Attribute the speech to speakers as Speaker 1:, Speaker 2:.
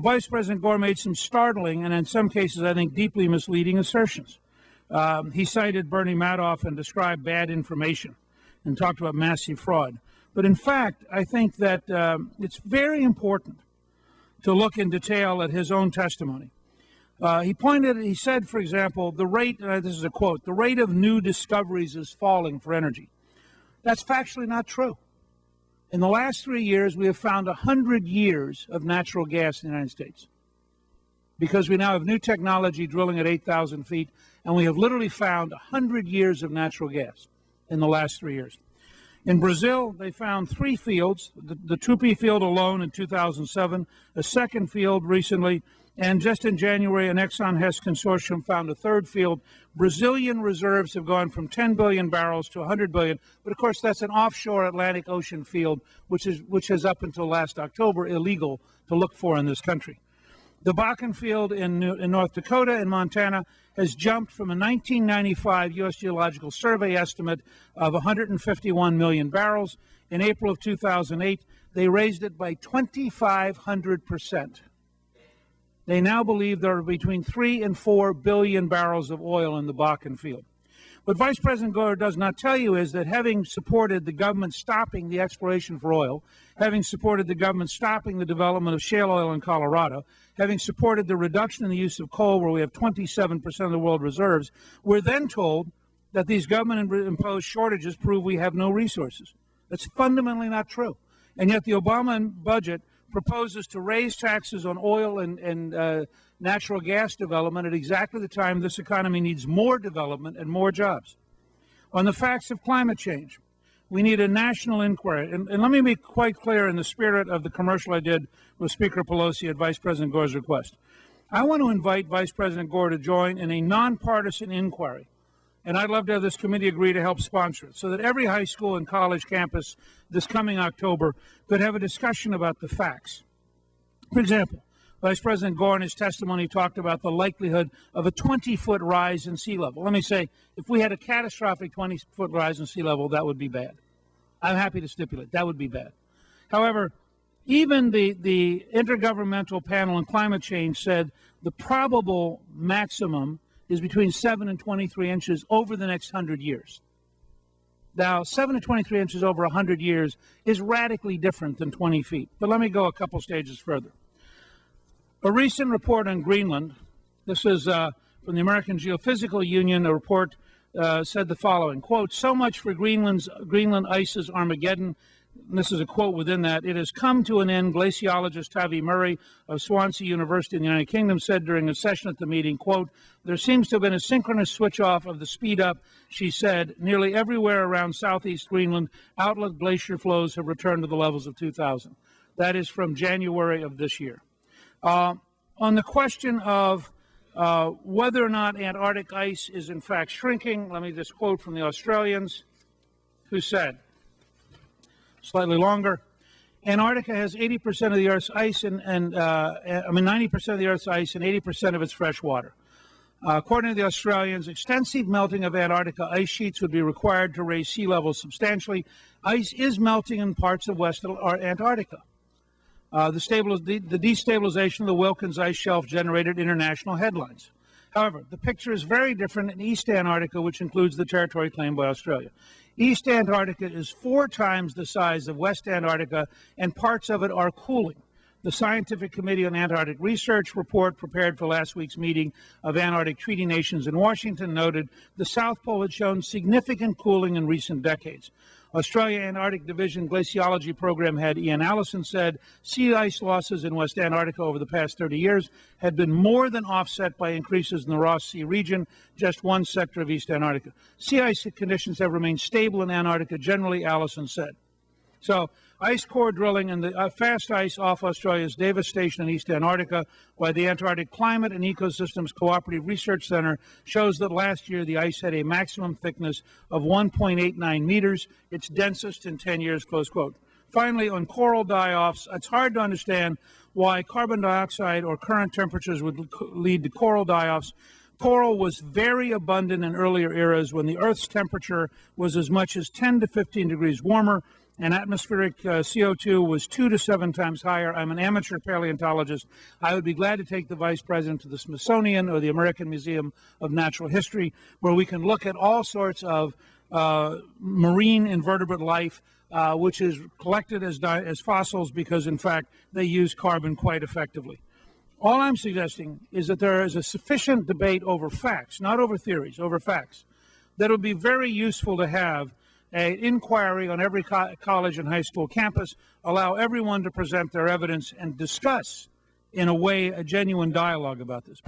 Speaker 1: Vice President Gore made some startling and in some cases, I think, deeply misleading assertions. He cited Bernie Madoff and described bad information and talked about massive fraud. But in fact, I think that it's very important to look in detail at his own testimony. He said, for example, the rate, this is a quote, the rate of new discoveries is falling for energy. That's factually not true. In the last 3 years, we have found 100 years of natural gas in the United States because we now have new technology drilling at 8,000 feet, and we have literally found 100 years of natural gas in the last 3 years. In Brazil, they found 3 fields, the Tupi field alone in 2007, a second field recently, and just in January, an Exxon Hess consortium found a 3rd field. Brazilian reserves have gone from 10 billion barrels to 100 billion, but of course that's an offshore Atlantic Ocean field, which is up until last October illegal to look for in this country. The Bakken field in North Dakota and Montana has jumped from a 1995 U.S. Geological Survey estimate of 151 million barrels. In April of 2008, they raised it by 2,500%. They now believe there are between 3 and 4 billion barrels of oil in the Bakken field. What Vice President Gore does not tell you is that having supported the government stopping the exploration for oil, having supported the government stopping the development of shale oil in Colorado, having supported the reduction in the use of coal where we have 27% of the world reserves, we're then told that these government-imposed shortages prove we have no resources. That's fundamentally not true. And yet the Obama budget proposes to raise taxes on oil and natural gas development at exactly the time this economy needs more development and more jobs. On the facts of climate change, we need a national inquiry. And let me be quite clear in the spirit of the commercial I did with Speaker Pelosi at Vice President Gore's request. I want to invite Vice President Gore to join in a nonpartisan inquiry. And I'd love to have this committee agree to help sponsor it so that every high school and college campus this coming October could have a discussion about the facts. For example, Vice President Gore in his testimony talked about the likelihood of a 20-foot rise in sea level. Let me say, if we had a catastrophic 20-foot rise in sea level, that would be bad. I'm happy to stipulate that would be bad. However, even the Intergovernmental Panel on Climate Change said the probable maximum is between 7 and 23 inches over the next 100 years. Now, 7 to 23 inches over 100 years is radically different than 20 feet. But let me go a couple stages further. A recent report on Greenland, this is from the American Geophysical Union, a report said the following, quote, so much for Greenland ice's Armageddon. And this is a quote within that. It has come to an end, glaciologist Tavi Murray of Swansea University in the United Kingdom said during a session at the meeting, quote, there seems to have been a synchronous switch off of the speed up, she said. Nearly everywhere around southeast Greenland, outlet glacier flows have returned to the levels of 2000. That is from January of this year. On the question of whether or not Antarctic ice is in fact shrinking, let me just quote from the Australians who said, slightly longer, Antarctica has 80% of the Earth's ice and 90% of the Earth's ice and 80% of its fresh water. According to the Australians, extensive melting of Antarctica ice sheets would be required to raise sea levels substantially. Ice is melting in parts of West Antarctica. The destabilization of the Wilkins ice shelf generated international headlines. However, the picture is very different in East Antarctica, which includes the territory claimed by Australia. East Antarctica is 4 times the size of West Antarctica, and parts of it are cooling. The Scientific Committee on Antarctic Research report prepared for last week's meeting of Antarctic Treaty Nations in Washington noted the South Pole had shown significant cooling in recent decades. Australia Antarctic Division Glaciology Program head Ian Allison said sea ice losses in West Antarctica over the past 30 years had been more than offset by increases in the Ross Sea region, just one sector of East Antarctica. Sea ice conditions have remained stable in Antarctica generally, Allison said. So ice core drilling and the fast ice off Australia's Davis Station in East Antarctica by the Antarctic Climate and Ecosystems Cooperative Research Center shows that last year the ice had a maximum thickness of 1.89 meters, its densest in 10 years, close quote. Finally, on coral die-offs, it's hard to understand why carbon dioxide or current temperatures would lead to coral die-offs. Coral was very abundant in earlier eras when the Earth's temperature was as much as 10 to 15 degrees warmer. and atmospheric CO2 was 2 to 7 times higher. I'm an amateur paleontologist. I would be glad to take the Vice President to the Smithsonian or the American Museum of Natural History, where we can look at all sorts of marine invertebrate life, which is collected as fossils because, in fact, they use carbon quite effectively. All I'm suggesting is that there is a sufficient debate over facts, not over theories, over facts, that would be very useful to have an inquiry on every college and high school campus, allow everyone to present their evidence and discuss, in a way, a genuine dialogue about this.